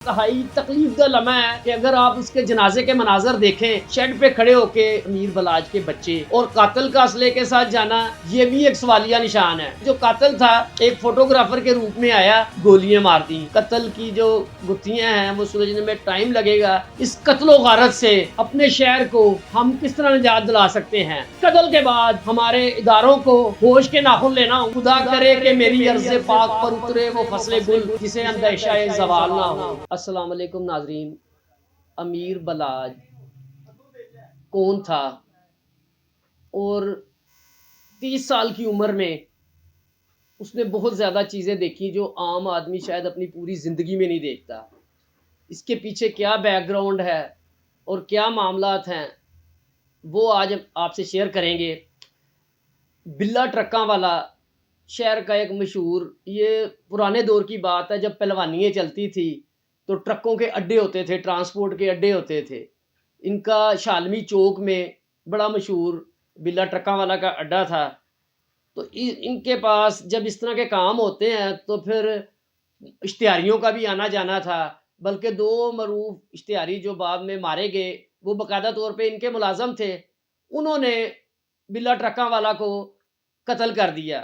انتہائی تکلیف دہ لمحہ ہے کہ اگر آپ اس کے جنازے کے مناظر دیکھیں، شیڈ پہ کھڑے ہو کے امیر بلاج کے بچے اور قاتل کا اسلحے کے ساتھ جانا، یہ بھی ایک سوالیہ نشان ہے۔ جو قاتل تھا ایک فوٹوگرافر کے روپ میں آیا، گولیاں مار دی۔ قتل کی جو گتھیاں ہیں وہ سلجھنے میں ٹائم لگے گا۔ اس قتل و غارت سے اپنے شہر کو ہم کس طرح نجات دلا سکتے ہیں؟ قتل کے بعد ہمارے اداروں کو ہوش کے ناخن لینا ہوں۔ خدا کرے کہ میری عرض پاک پر اترے وہ فصل گل جسے اندیشہ زوال نہ ہو۔ السلام علیکم ناظرین۔ امیر بلاج کون تھا اور 30 سال کی عمر میں اس نے بہت زیادہ چیزیں دیکھی جو عام آدمی شاید اپنی پوری زندگی میں نہیں دیکھتا۔ اس کے پیچھے کیا بیک گراؤنڈ ہے اور کیا معاملات ہیں وہ آج آپ سے شیئر کریں گے۔ بلا ٹرکاں والا شہر کا ایک مشہور، یہ پرانے دور کی بات ہے جب پہلوانیاں چلتی تھی تو ٹرکوں کے اڈے ہوتے تھے، ٹرانسپورٹ کے اڈے ہوتے تھے۔ ان کا شالمی چوک میں بڑا مشہور بلا ٹرکاں والا کا اڈا تھا۔ تو ان کے پاس جب اس طرح کے کام ہوتے ہیں تو پھر اشتہاریوں کا بھی آنا جانا تھا، بلکہ 2 معروف اشتہاری جو بعد میں مارے گئے وہ باقاعدہ طور پہ ان کے ملازم تھے، انہوں نے بلا ٹرکاں والا کو قتل کر دیا۔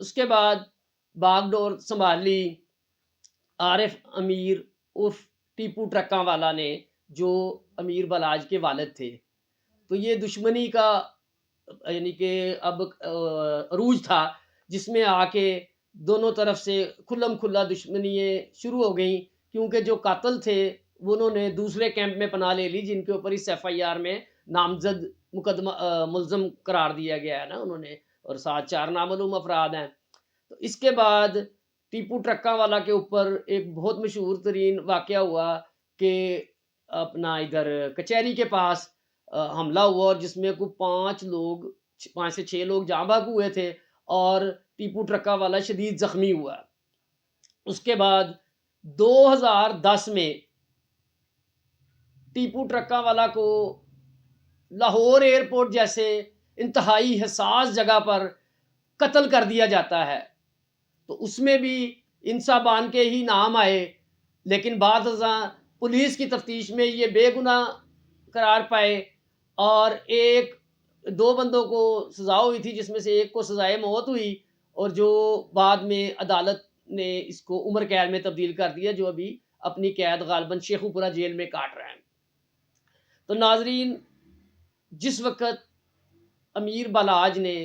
اس کے بعد باغ ڈور سنبھال لی عارف امیر عرف ٹیپو ٹرکاں والا نے، جو امیر بلاج کے والد تھے۔ تو یہ دشمنی کا یعنی کہ اب عروج تھا، جس میں آ کے دونوں طرف سے کھلم کھلا دشمنیاں شروع ہو گئیں، کیونکہ جو قاتل تھے انہوں نے دوسرے کیمپ میں پناہ لے لی جن کے اوپر اس ایف آئی آر میں نامزد مقدمہ ملزم قرار دیا گیا ہے نا انہوں نے، اور 4 نامعلوم افراد ہیں۔ تو اس کے بعد ٹیپو ٹرکاں والا کے اوپر ایک بہت مشہور ترین واقعہ ہوا کہ اپنا ادھر کچہری کے پاس حملہ ہوا، اور جس میں کوئی 5 سے 6 لوگ جاں بحق ہوئے تھے اور ٹیپو ٹرکاں والا شدید زخمی ہوا۔ اس کے بعد 2010 میں ٹیپو ٹرکاں والا کو لاہور ایئرپورٹ جیسے انتہائی حساس جگہ پر قتل کر دیا جاتا ہے۔ تو اس میں بھی انصابان کے ہی نام آئے، لیکن بعد ازاں پولیس کی تفتیش میں یہ بے گناہ قرار پائے، اور 2 بندوں کو سزا ہوئی تھی جس میں سے ایک کو سزائے موت ہوئی، اور جو بعد میں عدالت نے اس کو عمر قید میں تبدیل کر دیا، جو ابھی اپنی قید غالباً شیخو پورہ جیل میں کاٹ رہے ہیں۔ تو ناظرین، جس وقت امیر بلاج نے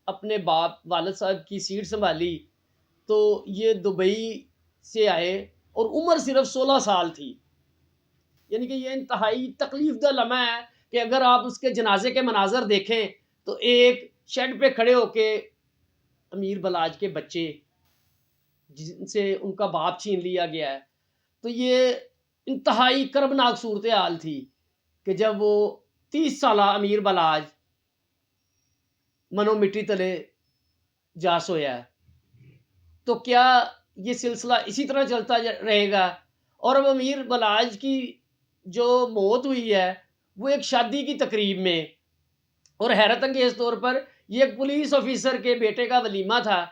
اپنے والد صاحب کی سیٹ سنبھالی تو یہ دبئی سے آئے اور عمر صرف 16 سال تھی۔ یعنی کہ یہ انتہائی تکلیف دہ لمحہ ہے کہ اگر آپ اس کے جنازے کے مناظر دیکھیں تو ایک شیڈ پہ کھڑے ہو کے امیر بلاج کے بچے جن سے ان کا باپ چھین لیا گیا ہے، تو یہ انتہائی کربناک صورتحال تھی کہ جب وہ 30 سالہ امیر بلاج منو مٹی تلے جا سویا ہے۔ تو کیا یہ سلسلہ اسی طرح چلتا رہے گا؟ اور اب امیر بلاج کی جو موت ہوئی ہے وہ ایک شادی کی تقریب میں، اور حیرت انگیز طور پر یہ ایک پولیس آفیسر کے بیٹے کا ولیمہ تھا،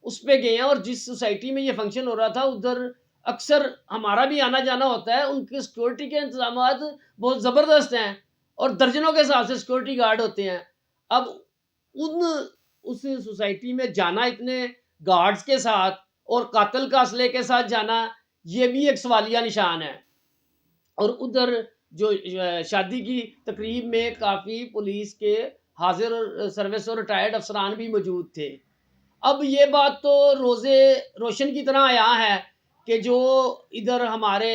اس پہ گئے ہیں، اور جس سوسائٹی میں یہ فنکشن ہو رہا تھا ادھر اکثر ہمارا بھی آنا جانا ہوتا ہے، ان کے سیکورٹی کے انتظامات بہت زبردست ہیں اور درجنوں کے حساب سے سیکورٹی گارڈ ہوتے ہیں۔ اب اس سوسائٹی میں جانا اتنے گارڈز کے ساتھ اور قاتل کا اسلحے کے ساتھ جانا، یہ بھی ایک سوالیہ نشان ہے۔ اور ادھر جو شادی کی تقریب میں کافی پولیس کے حاضر اور سروس اور ریٹائرڈ افسران بھی موجود تھے۔ اب یہ بات تو روزے روشن کی طرح عیاں ہے کہ جو ادھر ہمارے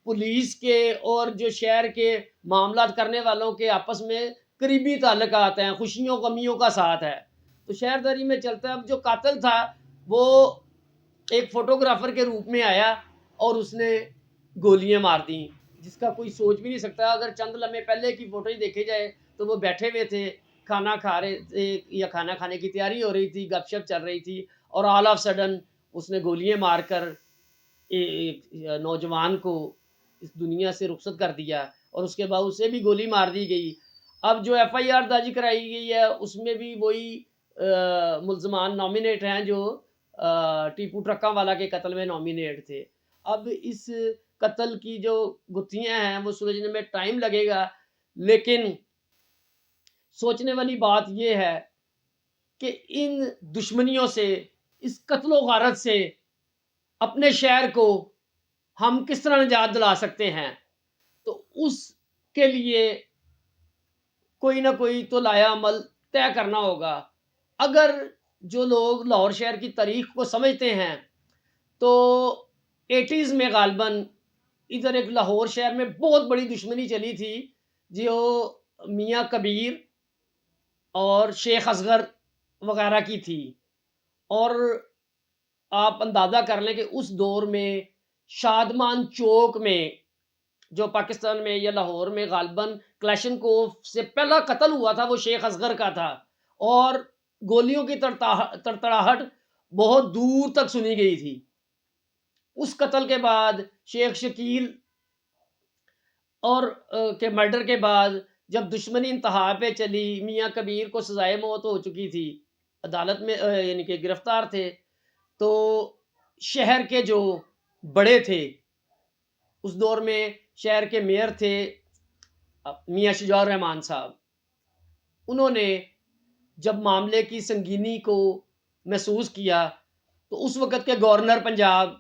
پولیس کے اور جو شہر کے معاملات کرنے والوں کے آپس میں قریبی تعلقات ہیں، خوشیوں غمیوں کا ساتھ ہے۔ تو شہرداری میں چلتا ہے۔ اب جو قاتل تھا وہ ایک فوٹوگرافر کے روپ میں آیا اور اس نے گولیاں مار دیں، جس کا کوئی سوچ بھی نہیں سکتا۔ اگر چند لمحے پہلے کی فوٹو ہی دیکھے جائے تو وہ بیٹھے ہوئے تھے، کھانا کھا رہے تھے یا کھانا کھانے کی تیاری ہو رہی تھی، گپ شپ چل رہی تھی، اور آل آف سڈن اس نے گولیاں مار کر ایک نوجوان کو اس دنیا سے رخصت کر دیا، اور اس کے بعد اسے بھی گولی مار دی گئی۔ اب جو ایف آئی آر درج کرائی گئی ہے اس میں بھی وہی ملزمان نامینیٹ ہیں جو ٹیپو ٹرکاں والا کے قتل میں نامینیٹ تھے۔ اب اس قتل کی جو گتھیاں ہیں وہ سلجھنے میں ٹائم لگے گا، لیکن سوچنے والی بات یہ ہے کہ ان دشمنیوں سے، اس قتل و غارت سے اپنے شہر کو ہم کس طرح نجات دلا سکتے ہیں. تو اس کے لیے کوئی نہ کوئی تو لایا عمل طے کرنا ہوگا. اگر جو لوگ لاہور شہر کی تاریخ کو سمجھتے ہیں تو 80s میں غالباً ادھر ایک لاہور شہر میں بہت بڑی دشمنی چلی تھی جو میاں کبیر اور شیخ اصغر وغیرہ کی تھی. اور آپ اندازہ کر لیں کہ اس دور میں شادمان چوک میں جو پاکستان میں یا لاہور میں غالباً کلیشن کوف سے پہلا قتل ہوا تھا وہ شیخ اصغر کا تھا، اور گولیوں کی تڑتڑاہٹ بہت دور تک سنی گئی تھی. اس قتل کے بعد شیخ شکیل اور کے مرڈر کے بعد جب دشمنی انتہا پہ چلی، میاں کبیر کو سزائے موت ہو چکی تھی، عدالت میں یعنی کہ گرفتار تھے، تو شہر کے جو بڑے تھے اس دور میں شہر کے میئر تھے میاں شجاع الرحمان صاحب، انہوں نے جب معاملے کی سنگینی کو محسوس کیا تو اس وقت کے گورنر پنجاب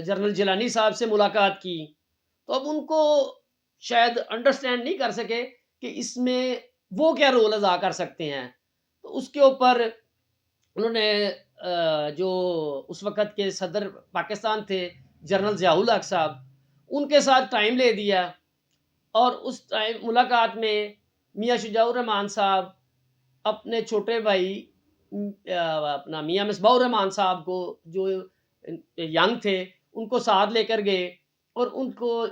جنرل جیلانی صاحب سے ملاقات کی. تو اب ان کو شاید انڈرسٹینڈ نہیں کر سکے کہ اس میں وہ کیا رول ادا کر سکتے ہیں. تو اس کے اوپر انہوں نے جو اس وقت کے صدر پاکستان تھے جنرل ضیاء الحق صاحب، ان کے ساتھ ٹائم لے دیا، اور اس ٹائم ملاقات میں میاں شجاع الرحمان صاحب اپنے چھوٹے بھائی اپنا میاں مصباح الرحمان صاحب کو جو ینگ تھے ان کو ساتھ لے کر گئے اور ان کو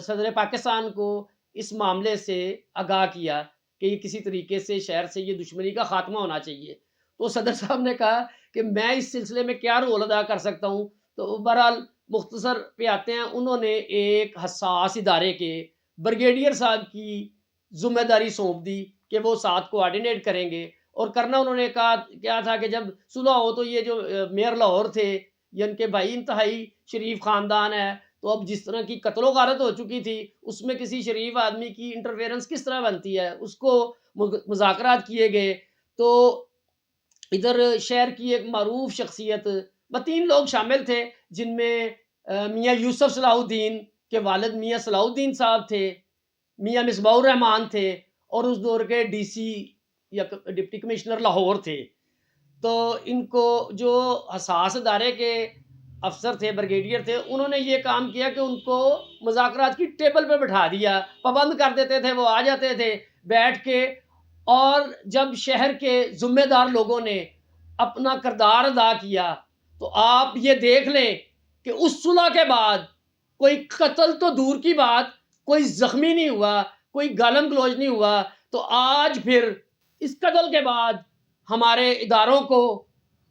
صدر پاکستان کو اس معاملے سے آگاہ کیا کہ یہ کسی طریقے سے شہر سے یہ دشمنی کا خاتمہ ہونا چاہیے. تو صدر صاحب نے کہا کہ میں اس سلسلے میں کیا رول ادا کر سکتا ہوں. تو بہرحال مختصر پہ آتے ہیں، انہوں نے ایک حساس ادارے کے بریگیڈیئر صاحب کی ذمہ داری سونپ دی کہ وہ ساتھ کوآرڈینیٹ کریں گے. اور کرنا انہوں نے کہا کیا تھا کہ جب صلح ہو تو یہ جو میئر لاہور تھے ان کے بھائی انتہائی شریف خاندان ہے، تو اب جس طرح کی قتل و غارت ہو چکی تھی اس میں کسی شریف آدمی کی انٹرفیرنس کس طرح بنتی ہے، اس کو مذاکرات کیے گئے. تو ادھر شہر کی ایک معروف شخصیت 3 لوگ شامل تھے، جن میں میاں یوسف صلاح الدین کے والد میاں صلاح الدین صاحب تھے، میاں مصباح الرحمان تھے، اور اس دور کے ڈی سی یا ڈپٹی کمشنر لاہور تھے. تو ان کو جو حساس ادارے کے افسر تھے، بریگیڈیئر تھے، انہوں نے یہ کام کیا کہ ان کو مذاکرات کی ٹیبل پہ بٹھا دیا، پابند کر دیتے تھے، وہ آ جاتے تھے بیٹھ کے. اور جب شہر کے ذمہ دار لوگوں نے اپنا کردار ادا کیا تو آپ یہ دیکھ لیں کہ اس صلح کے بعد کوئی قتل تو دور کی بات، کوئی زخمی نہیں ہوا، کوئی گالم گلوچ نہیں ہوا. تو آج پھر اس قتل کے بعد ہمارے اداروں کو،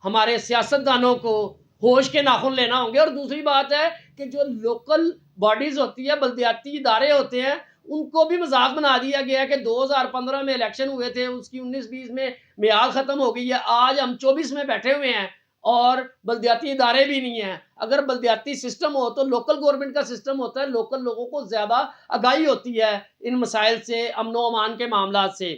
ہمارے سیاستدانوں کو ہوش کے ناخن لینا ہوں گے. اور دوسری بات ہے کہ جو لوکل باڈیز ہوتی ہے، بلدیاتی ادارے ہوتے ہیں، ان کو بھی مذاق بنا دیا گیا کہ 2015 میں الیکشن ہوئے تھے، اس کی 19-20 میں میعاد ختم ہو گئی ہے، آج ہم 24 میں بیٹھے ہوئے ہیں اور بلدیاتی ادارے بھی نہیں ہیں. اگر بلدیاتی سسٹم ہو تو لوکل گورنمنٹ کا سسٹم ہوتا ہے، لوکل لوگوں کو زیادہ آگاہی ہوتی ہے ان مسائل سے، امن و امان کے معاملات سے.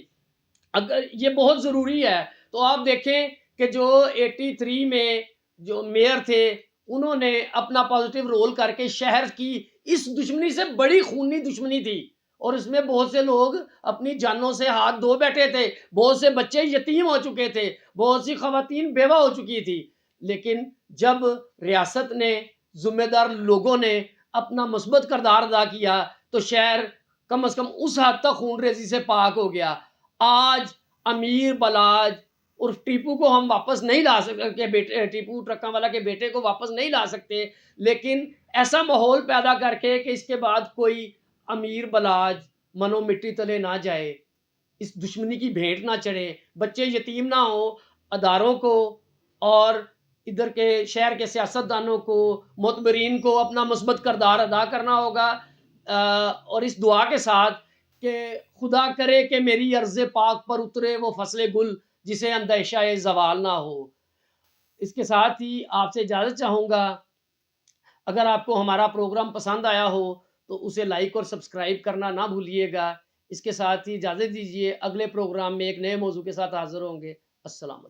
اگر یہ بہت ضروری ہے. تو آپ دیکھیں کہ جو 83 میں جو میئر تھے انہوں نے اپنا پازیٹیو رول کر کے شہر کی اس دشمنی سے، بڑی خونی دشمنی تھی اور اس میں بہت سے لوگ اپنی جانوں سے ہاتھ دھو بیٹھے تھے، بہت سے بچے یتیم ہو چکے تھے، بہت سی خواتین بیوہ ہو چکی تھی. لیکن جب ریاست نے، ذمہ دار لوگوں نے اپنا مثبت کردار ادا کیا تو شہر کم از کم اس حد تک خون ریزی سے پاک ہو گیا. آج امیر بلاج اور ٹیپو کو ہم واپس نہیں لا سکتے، ٹیپو ٹرکاں والا کے بیٹے کو واپس نہیں لا سکتے، لیکن ایسا ماحول پیدا کر کے کہ اس کے بعد کوئی امیر بلاج منو مٹی تلے نہ جائے، اس دشمنی کی بھیٹ نہ چڑھے، بچے یتیم نہ ہو. اداروں کو اور ادھر کے شہر کے سیاستدانوں کو، معتبرین کو اپنا مثبت کردار ادا کرنا ہوگا، اور اس دعا کے ساتھ کہ خدا کرے کہ میری ارض پاک پر اترے وہ فصل گل جسے اندیشہ زوال نہ ہو. اس کے ساتھ ہی آپ سے اجازت چاہوں گا. اگر آپ کو ہمارا پروگرام پسند آیا ہو تو اسے لائک اور سبسکرائب کرنا نہ بھولیے گا۔ اس کے ساتھ ہی اجازت دیجیے، اگلے پروگرام میں ایک نئے موضوع کے ساتھ حاضر ہوں گے۔ السلام علیکم۔